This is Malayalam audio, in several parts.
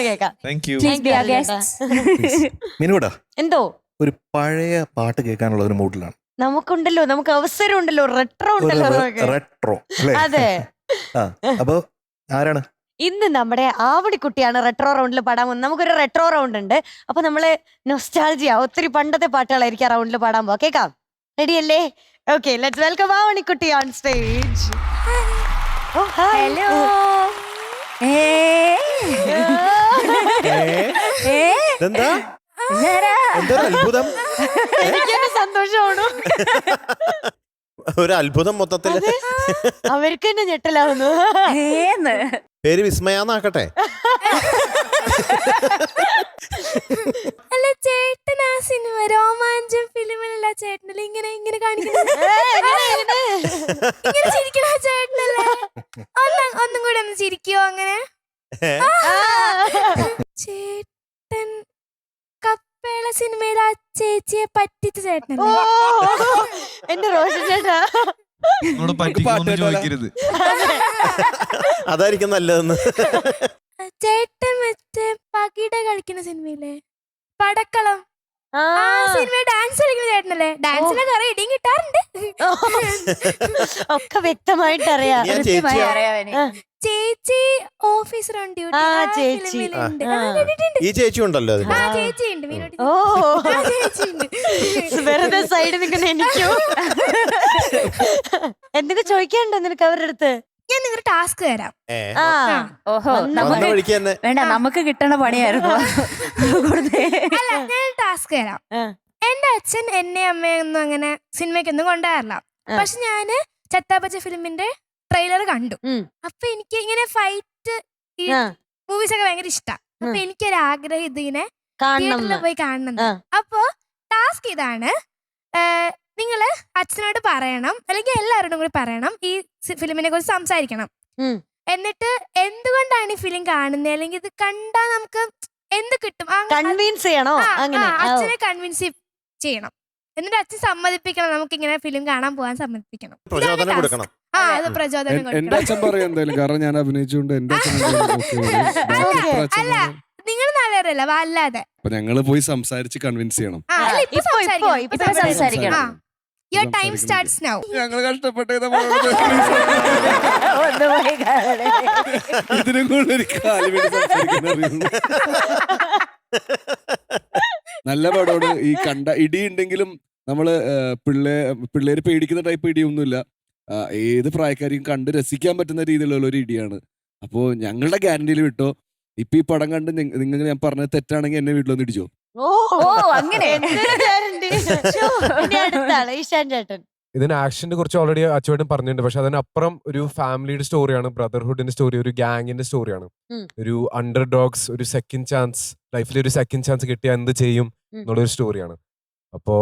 കേൾക്കാം. മിനുടാ എന്തോ ഒരു പഴയ പാട്ട് കേൾക്കാനുള്ള ഒരു മൂഡിലാണ്. നമുക്കുണ്ടല്ലോ, നമുക്ക് അവസരം ഉണ്ടല്ലോ, റെട്രോ ഉണ്ടല്ലോ നമുക്ക്. റെട്രോ അല്ലേ? അതെ. അപ്പൊ ആരാണ് ഇന്ന് നമ്മുടെ ആവണിക്കുട്ടിയാണ് റെട്രോ റൗണ്ടിൽ പാടാൻ പോകുന്നത്. നമുക്കൊരു റെട്രോ റൗണ്ട് ഉണ്ട്. അപ്പൊ നമ്മള് നൊസ്റ്റാൾജിയ ഒത്തിരി പണ്ടത്തെ പാട്ടുകളായിരിക്കും ആ റൗണ്ടിൽ പാടാൻ പോവാ. കേൾക്കാം, റെഡി അല്ലേ? ഓക്കെ, ലെറ്റ്സ് വെൽക്കം ആവണിക്കുട്ടി ഓൺ സ്റ്റേജ്. ഹലോ. എന്താ അത്ഭുതം? എനിക്ക് സന്തോഷമാണ്. ഒരു അത്ഭുതം മൊത്തത്തില്. അവർക്ക് തന്നെ ഞെട്ടലാവുന്നു. പേര് വിസ്മയാന്നാക്കട്ടെ. അല്ല ചേട്ടൻ, ആ സിനിമ രോമാഞ്ചം ഫിലിമിലുള്ള ചേട്ടനല്ലേ ഇങ്ങനെ ഇങ്ങനെ കാണിക്കുന്നത്? ഇങ്ങനെ ചിരിക്കണ ചേട്ടനല്ലേ? ഒന്നും കൂടെ ഒന്ന് ചിരിക്കോ അങ്ങനെ? ചേട്ടൻ കപ്പേള സിനിമയിൽ ആ ചേച്ചിയെ പറ്റിച്ച ചേട്ടനല്ലേ? എന്റെ റോഷൻ ചേട്ടാ, ചോദിക്കരുത്. അതായിരിക്കും നല്ലതെന്ന്. ചേട്ടൻ മറ്റേ പകിട കളിക്കുന്ന സിനിമയില്ലേ, പടക്കളം, ആ സിനിമ ഡാൻസ് കളിക്കുന്ന ചേട്ടനല്ലേ? ഡാൻസിലെ കുറെ ഇടിയും കിട്ടാറുണ്ട്. ഒക്കെ വ്യക്തമായിട്ട് അറിയാം. ചേച്ചി ഓഫീസർ ഓൺ ഡ്യൂട്ടി. ആ ചേച്ചി, ഈ ചേച്ചി ഉണ്ടല്ലോ അതിന്. ആ ചേച്ചിയുണ്ട്. ഓ വെറുതെ സൈഡ് നിൽക്കുന്ന എനിക്കോ എന്തൊക്കെ ചോദിക്കാനുണ്ടോ നിനക്ക് അവരുടെ അടുത്ത്? ഞാൻ നിങ്ങളുടെ ടാസ്ക് തരാം. ഓഹോ, വഴിക്ക് തന്നെ വേണ്ട, നമുക്ക് കിട്ടണ പണിയായിരുന്നു. അല്ല, ഞാൻ ടാസ്ക് തരാം. എന്റെ അച്ഛൻ എന്നെ അമ്മയൊന്നും അങ്ങനെ സിനിമയ്ക്കൊന്നും കൊണ്ടുപോകാറില്ല. പക്ഷെ ഞാന് ചത്താപ്പച്ച ഫിലിമിന്റെ ട്രെയിലർ കണ്ടു. അപ്പൊ എനിക്ക് ഇങ്ങനെ ഫൈറ്റ് മൂവീസ് ഒക്കെ ഭയങ്കര ഇഷ്ടമാണ്. അപ്പൊ എനിക്കൊരു ആഗ്രഹം ഇതിങ്ങനെ തിയേറ്ററിൽ പോയി കാണണം. അപ്പൊ ടാസ്ക് ഇതാണ്, നിങ്ങള് അച്ഛനോട് പറയണം, അല്ലെങ്കിൽ എല്ലാവരോടും കൂടി പറയണം, ഈ ഫിലിമിനെ കുറിച്ച് സംസാരിക്കണം. എന്നിട്ട് എന്തുകൊണ്ടാണ് ഈ ഫിലിം കാണുന്നത്, അല്ലെങ്കിൽ ഇത് കണ്ടാ നമുക്ക് എന്ത് കിട്ടും, കൺവിൻസ് ചെയ്യണോ? അച്ഛനെ കൺവിൻസ് ചെയ്യണം. എന്നിട്ട് അച്ഛൻ സമ്മതിപ്പിക്കണം, നമുക്ക് ഇങ്ങനെ ഫിലിം കാണാൻ പോകാൻ സമ്മതിപ്പിക്കണം. പ്രചോദനം കൊടുക്കണം. അത് പ്രചോദനം എന്റെ അച്ഛൻ പറയാം എന്തായാലും, കാരണം ഞാൻ അഭിനയിച്ചുകൊണ്ട് എന്റെ അച്ഛൻ അല്ല, നിങ്ങൾ നാലുപേരല്ല, അല്ലാതെ ഞങ്ങള് പോയി സംസാരിച്ച് കൺവിൻസ് ചെയ്യണം. സംസാരിക്കണം. Your time starts now. ഞങ്ങൾ കഷ്ടപ്പെട്ട ഇതിനും കൂടെ ഒരു കാല് വേണ്ടി സംസാരിക്കാൻ അറിയുന്നു. നല്ല പടമാണ്. ഈ കണ്ട ഇടി ഉണ്ടെങ്കിലും നമ്മള് പിള്ളേര് പേടിക്കുന്ന ടൈപ്പ് ഇടിയൊന്നുമില്ല. ഏത് പ്രായക്കാരെയും കണ്ട് രസിക്കാൻ പറ്റുന്ന രീതിയിലുള്ള ഒരു ഇടിയാണ്. അപ്പോ ഞങ്ങളുടെ ഗ്യാരണ്ടിയിൽ വിട്ടോ. ഇപ്പൊ ഈ പടം കണ്ട് നിങ്ങൾ ഞാൻ പറഞ്ഞത് തെറ്റാണെങ്കിൽ എന്നെ വീട്ടിലൊന്ന് ഇടിച്ചോ. അങ്ങനെ ഇതിന് ആക്ഷന്റെ കുറിച്ച് ഓൾറെഡി അച്ചുവേട്ടൻ പറഞ്ഞിട്ടുണ്ട്. പക്ഷെ അതിനപ്പുറം ഒരു ഫാമിലിയുടെ സ്റ്റോറിയാണ്, ബ്രദർഹുഡിന്റെ സ്റ്റോറി, ഒരു ഗാങ്ങിന്റെ സ്റ്റോറിയാണ്. ഒരു അണ്ടർ ഡോഗ്സ്, ഒരു സെക്കൻഡ് ചാൻസ്, ലൈഫിൽ ഒരു സെക്കൻഡ് ചാൻസ് കിട്ടിയാൽ എന്ത് ചെയ്യും എന്നുള്ളൊരു സ്റ്റോറിയാണ്. അപ്പോ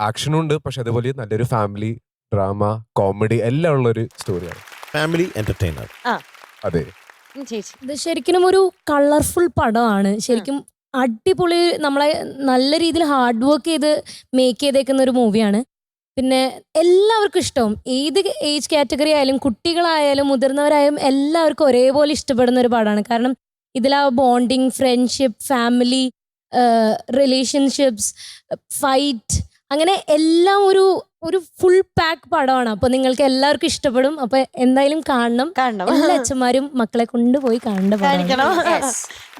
ആക്ഷനും ഉണ്ട്, പക്ഷെ അതുപോലെ നല്ലൊരു ഫാമിലി ഡ്രാമ, കോമഡി എല്ലാം ഉള്ള ഒരു സ്റ്റോറിയാണ്. Family entertainer. അതെ, ഇത് ശരിക്കും ഒരു കളർഫുൾ പടമാണ്. ശരിക്കും അടിപൊളി, നമ്മളെ നല്ല രീതിയിൽ ഹാർഡ് വർക്ക് ചെയ്ത് മേക്ക് ചെയ്തേക്കുന്ന ഒരു മൂവിയാണ്. പിന്നെ എല്ലാവർക്കും ഇഷ്ടവും, ഏത് ഏജ് കാറ്റഗറി ആയാലും കുട്ടികളായാലും മുതിർന്നവരായാലും എല്ലാവർക്കും ഒരേപോലെ ഇഷ്ടപ്പെടുന്ന ഒരു പടമാണ്. കാരണം ഇതിലാ bonding, friendship, family, relationships, fight, അങ്ങനെ എല്ലാം ഒരു ഫുൾ പാക്ക് പടമാണ്. അപ്പൊ നിങ്ങൾക്ക് എല്ലാവർക്കും ഇഷ്ടപ്പെടും. അപ്പൊ എന്തായാലും കാണണം. എല്ലാ അച്ഛന്മാരും മക്കളെ കൊണ്ടുപോയി കാണേണ്ട പടമാണ്.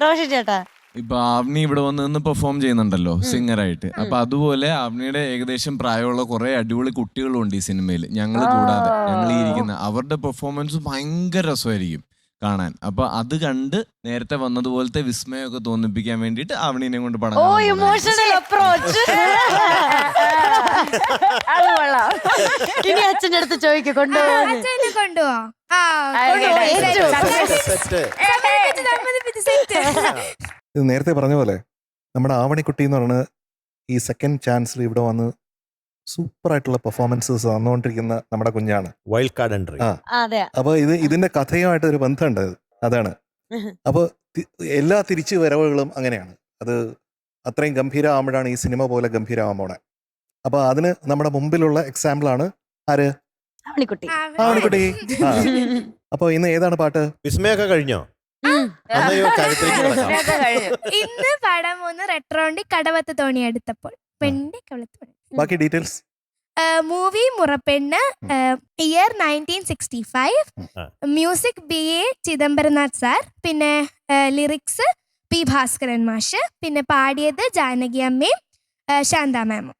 റോഷൻ ചേട്ടാ, ഇപ്പൊ ആവ്നി ഇവിടെ വന്ന് പെർഫോം ചെയ്യുന്നുണ്ടല്ലോ സിംഗറായിട്ട്. അപ്പൊ അതുപോലെ ആവ്നിയുടെ ഏകദേശം പ്രായമുള്ള കുറെ അടിപൊളി കുട്ടികളും ഉണ്ട് ഈ സിനിമയിൽ, ഞങ്ങൾ കൂടാതെ. ഞങ്ങൾ ഈ ഇരിക്കുന്ന അവരുടെ പെർഫോമൻസ് ഭയങ്കര രസമായിരിക്കും കാണാൻ. അപ്പൊ അത് കണ്ട് നേരത്തെ വന്നതുപോലത്തെ വിസ്മയമൊക്കെ തോന്നിപ്പിക്കാൻ വേണ്ടിട്ട് ആവണീനെ കൊണ്ട് പടം ഇനി അച്ഛൻ്റെ അടുത്ത് ചോദിക്കും കൊണ്ടുപോവോ? ഇത് നേരത്തെ പറഞ്ഞ പോലെ നമ്മുടെ ആവണിക്കുട്ടി എന്ന് പറയുന്നത് ഈ സെക്കൻഡ് ചാൻസിൽ ഇവിടെ വന്ന് സൂപ്പറായിട്ടുള്ള പെർഫോമൻസസ് തന്നുകൊണ്ടിരിക്കുന്ന നമ്മുടെ കുഞ്ഞാണ്. Wild card entry. അപ്പൊ ഇതിന്റെ കഥയുമായിട്ട് ഒരു ബന്ധമുണ്ട്. അതാണ്. അപ്പൊ എല്ലാ തിരിച്ചു വരവുകളും അങ്ങനെയാണ്. അത് അത്രയും ഗംഭീരമാകുമ്പോഴാണ് ഈ സിനിമ പോലെ ഗംഭീരമാകാൻ പോണെ. അപ്പൊ അതിന് നമ്മുടെ മുമ്പിലുള്ള എക്സാമ്പിളാണ് ആര്? ആവണിക്കുട്ടി. അപ്പൊ ഇന്ന് ഏതാണ് പാട്ട്? വിസ്മയൊക്കെ കഴിഞ്ഞോ? അന്നയോ കാര്യത്തിലേക്ക് കിടക്കാം. ഇതൊക്കെ കഴിഞ്ഞു. ഇന്ന് പാടാൻ പോകുന്ന റെട്രോണ്ടി കടവത്ത് തോണി എടുത്തപ്പോൾ പെണ്ണിന്റെ കവളത്ത് തോണി. ബാക്കി details movie Murappennu, year 1965, music BA Chidambaranath sir, പിന്നെ ലിറിക്സ് P ഭാസ്കരൻ മാഷ്, പിന്നെ പാടിയത് ജാനകി അമ്മയും ശാന്ത മാമും.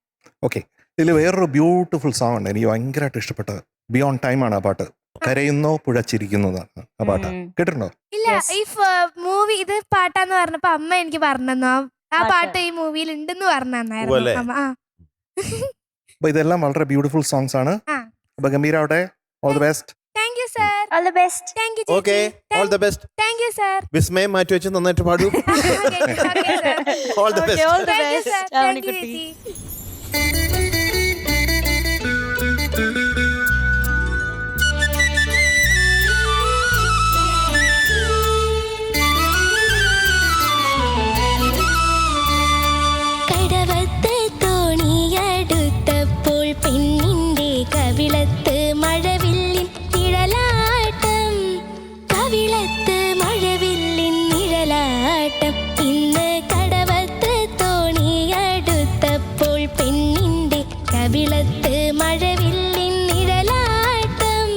ഓക്കെ. ഇതിൽ വേറൊരു ബ്യൂട്ടിഫുൾ സോങ് ഉണ്ട്, എനിക്ക് ഭയങ്കരമായിട്ട് ഇഷ്ടപ്പെട്ടത്. ബിയോണ്ട് ടൈം ആണ് ആ പാട്ട്. കരയുന്നോ പുഴച്ചിരിക്കുന്നതാണ് ആ പാട്ട്. കേട്ടിട്ടുണ്ടോ? ഇല്ല, ഈ മൂവി ഇത് പാട്ടാന്ന് പറഞ്ഞപ്പോ അമ്മ എനിക്ക് പറഞ്ഞു ആ പാട്ട് ഈ മൂവിയിൽ ഉണ്ടെന്ന് പറഞ്ഞായിരുന്നു അമ്മ. അപ്പൊ ഇതെല്ലാം വളരെ ബ്യൂട്ടിഫുൾ സോങ്സ് ആണ്. അപ്പൊ ഗംഭീരാവട്ടെ. All the best. Thank you sir. All the best. Thank you okay, all the best. Thank you sir. വിസ്മയം മാറ്റി വെച്ച് നന്നായിട്ട് പാടൂ. All the best. All the thank you best sir. Thank you ആവണിക്കുട്ടി. ചേച്ചി. കടവത്ത് തോണിയടുത്തപ്പോൾ പെണ്ണിന്റെ കവിളത്ത് മഴവില്ലിൻ നിഴലാട്ടം, കവിളത്ത് മഴവില്ലിൻ നിഴലാട്ടം. ഇന്ന് കടവത്ത് തോണിയടുത്തപ്പോൾ പെണ്ണിന്റെ കവിളത്ത് മഴവില്ലിൻ നിഴലാട്ടം,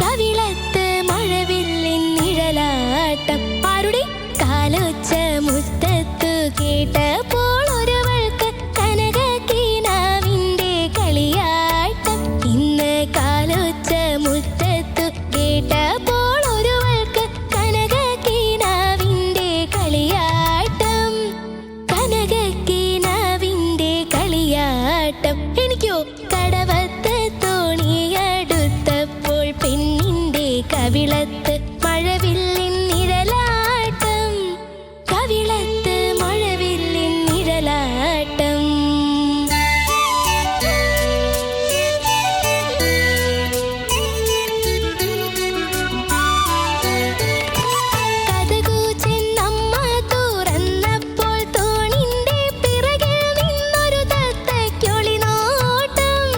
കവിളത്ത് മഴവില്ലിൻ നിഴലാട്ടം. ആരുടെ കാലൊച്ച മുത്തത്തു കേട്ടപ്പോൾ ഒരുവൾക്ക് കനകക്കിനാവിന്റെ കളിയാട്ടം. ഇന്ന് കാലൊച്ച മുത്തത്തു കേട്ടപ്പോൾ ഒരുവൾക്ക് കനകക്കിനാവിന്റെ കളിയാട്ടം, കനകക്കിനാവിന്റെ കളിയാട്ടം. എനിക്കോ കടവത്ത് തോണിയടുത്തപ്പോൾ പെണ്ണിന്റെ കവിളത്ത് മഴവില്ലിൻ നിഴലാട്ടം, കവിളത്ത് മഴവില്ലിൻ നിഴലാട്ടം. കതകു ചെന്നമ്മ തുറന്നപ്പോൾ തോണിന്റെ പിറകിൽ നിന്നൊരു തത്തയ്ക്കൊളി നോട്ടം.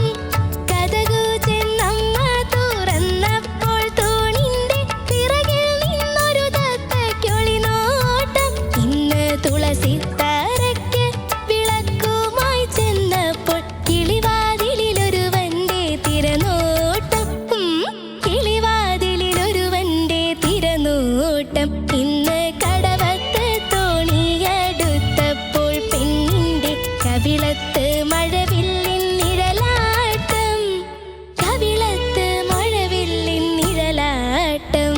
കതകു ചെന്നമ്മ തുറന്നപ്പോൾ തോണിന്റെ പിറകിൽ നിന്നൊരു തത്തയ്ക്കൊളി നോട്ടം. ഇന്ന് തുളസിത്താരയ്ക്ക് വിളക്കുമായി ചെന്നപ്പോൾ കിളിവാതിലൊരുവന്റെ തിരനോട്ടം, കിളിവാതിലൊരുവന്റെ തിരനോട്ടം. ഇന്ന് കടവത്ത് തോണിയടുത്തപ്പോൾ പെണ്ണിന്റെ കവിളത്ത് മഴവില്ലിൻ നിഴലാട്ടം, കവിളത്ത് മഴവില്ലിൻ നിഴലാട്ടം.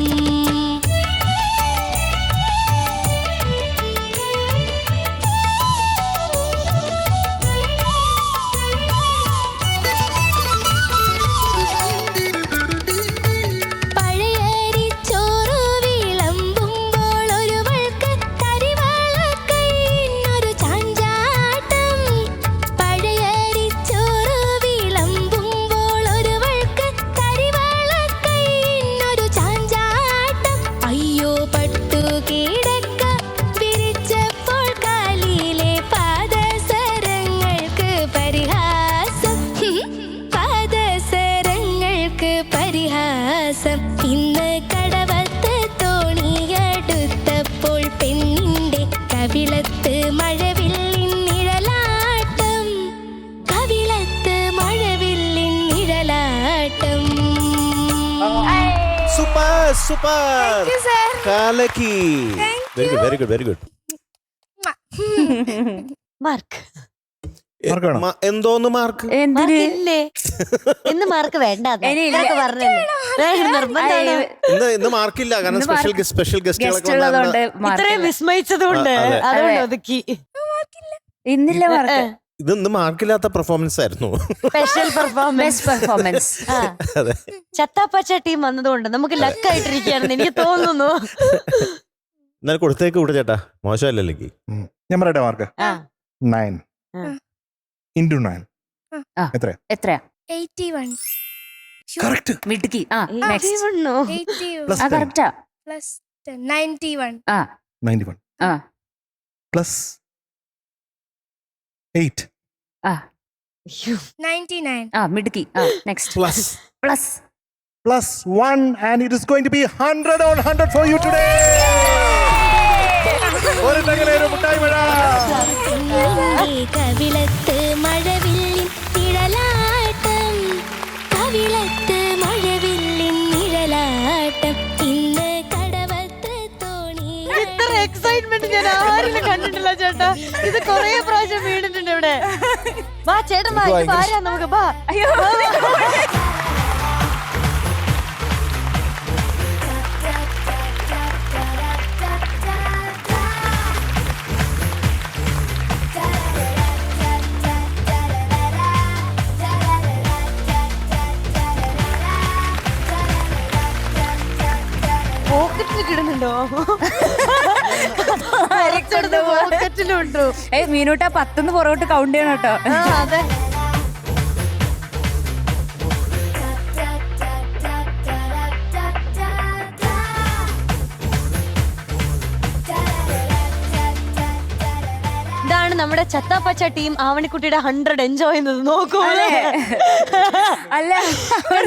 പഴയരിച്ചോറു വിളമ്പുമ്പോൾ ഒരുവൾക്ക് കരിവാളക്കൈന്നൊരു ചാഞ്ചാട്ടം, പഴയരിച്ചോറു വിളമ്പുമ്പോൾ ഒരുവൾക്ക് കരിവാളക്കൈന്നൊരു ചാഞ്ചാട്ടം. അയ്യോ പട്ടു കിടക്ക വിരിച്ചപ്പോൾ കാലിലെ പാദസരങ്ങൾക്ക് പരിഹാസം, പാദസരങ്ങൾക്ക് പരിഹാസം. ഇന്ന് കടവത്ത് തോണിയടുത്തപ്പോൾ പെണ്ണിന്റെ കവിളത്ത് മഴവില്ലിൻ നിഴലാട്ടം, കവിളത്ത് മഴവില്ലിൻ നിഴലാട്ടം. Super super. Thank you sir. കാലക്കി. Thank very good, very good, very good. Mark mark വേണോ? എന്തോന്ന് മാർക്ക്? എന്തിന്? മാർക്ക് ഇല്ലേ? ഇന്ന് മാർക്ക് വേണ്ട ഇനിയില്ല. നിർബന്ധമാണ്. ഇന്ന് മാർക്കില്ല, കാരണം ഇന്ന് സ്പെഷ്യൽ ഗസ്റ്റുകളൊക്കെ ഗസ്റ്റ് ഉള്ളതുകൊണ്ട് ഇത്രയും വിസ്മയിച്ചതുകൊണ്ട് അതെ. അതുകൊണ്ട് അതെ. ഒതുക്കി. ഇന്നില്ല മാർക്ക്. ഇത് ഇന്ന് മാർക്കില്ലാത്ത പെർഫോമൻസ് ആയിരുന്നു. Special performance. Best performance. അതെ. ചത്താപ്പച്ച ടീം വന്നതുകൊണ്ട് നമുക്ക് ലക്കായിട്ടിരിക്കുകയാണെന്ന് എനിക്ക് തോന്നുന്നു. എന്നാലും കൊടുത്തേക്ക് കൂടെ ചേട്ടാ, മോശമല്ലല്ലെങ്കിൽ. ഞാൻ പറയട്ടെ മാർക്ക്. ആ. 9 ആ. into 9 എത്രയാ? 81. കറക്റ്റ്. മിടുക്കി. ആ നെക്സ്റ്റ്. 81 പ്ലസ് ആ കറക്റ്റാ. plus 10, 91. 91 ആ പ്ലസ് 8 ആ 99. ആ മിടുക്കി. ആ next. Plus plus +1 and it is going to be 100 on 100 for you today. ഒരു തകലെ ഒരു മുട്ടായി മഴ. കവിളത്ത് മഴവില്ലിൻ നിഴലാട്ടം കവിളത്ത് മഴവില്ലിൻ നിഴലാട്ടം ഇന്ന് കടവത്ത് തോണി ഇത്ര എക്സൈറ്റ്മെന്റ് ഞാൻ ആരിലും കണ്ടിട്ടില്ല ചേട്ടാ. ഇത് കൊറേ പ്രാവശ്യം വീണിട്ടുണ്ട് ഇവിടെ. വാ ചേട്ടൻ വാ, ഇത് ആരാ നമുക്ക് വാ. പോക്കറ്റിൽ കിടുന്നുണ്ടോ? പോക്കറ്റിലുണ്ടോ? മീനൂട്ട 10 പുറകോട്ട് കൗണ്ട് ചെയ്യണം കേട്ടോ. അതെ. ഇതാണ് നമ്മുടെ ചത്താപ്പച്ച ടീം ആവണിക്കുട്ടിയുടെ 100 എൻജോയ് ചെയ്യുന്നത്. നോക്കൂ, അല്ല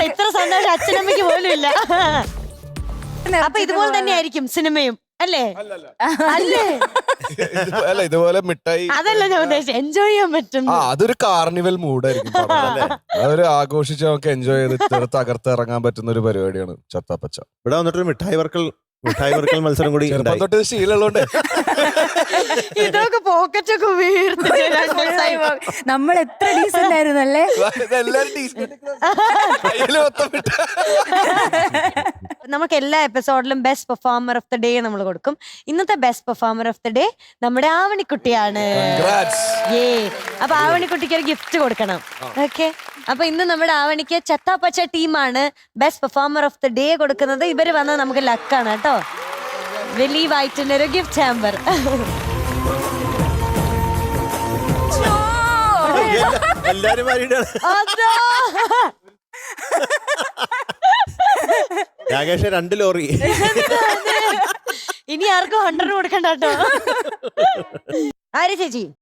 ഇത്ര സന്തോഷം അച്ഛനമ്മയ്ക്ക് പോലും ഇല്ല. അപ്പൊ ഇതുപോലെ തന്നെ ആയിരിക്കും സിനിമയും അല്ലേ? അല്ലേ? അല്ല ഇതുപോലെ മിഠായി അതല്ല ഞാൻ ഉദ്ദേശിച്ചത്, എൻജോയ് ചെയ്യാൻ പറ്റും. അതൊരു കാർണിവൽ മൂഡായിരിക്കും അതൊരു ആഘോഷിച്ച് നമുക്ക് എൻജോയ് ചെയ്ത് തകർത്ത് ഇറങ്ങാൻ പറ്റുന്ന ഒരു പരിപാടിയാണ് ചത്താപ്പച്ച. ഇവിടെ വന്നിട്ടൊരു മിഠായി വർക്കൽ മത്സരം കൂടി ചെറുപ്പം തൊട്ട് ശീലമുള്ളതുകൊണ്ട് ഇതൊക്കെ പോക്കറ്റൊക്കെ വീർത്ത് നമ്മൾ എത്ര ഡീസന്റ് ആയിരുന്നു അല്ലേ? നമുക്ക് എല്ലാ എപ്പിസോഡിലും best performer of the day നമ്മൾ കൊടുക്കും. ഇന്നത്തെ best performer of the day നമ്മുടെ ആവണിക്കുട്ടിയാണ്. അപ്പൊ ആവണിക്കുട്ടിക്ക് ഒരു ഗിഫ്റ്റ് കൊടുക്കണം. ഓക്കെ, അപ്പൊ ഇന്ന് നമ്മുടെ ആവണിക്ക് ചത്താപ്പച്ച ടീമാണ് best performer of the day കൊടുക്കുന്നത്. ഇവര് വന്നാൽ നമുക്ക് ലക്കാണ് കേട്ടോ. വലിയ വൈറ്റിന്റെ ഒരു ഗിഫ്റ്റ് ഹാമ്പർ. എല്ലാരും രാകേഷ് 2 ലോറി. ഇനി ആർക്കും 100 കൊടുക്കണ്ട കേട്ടോ. ആര് ചേച്ചി?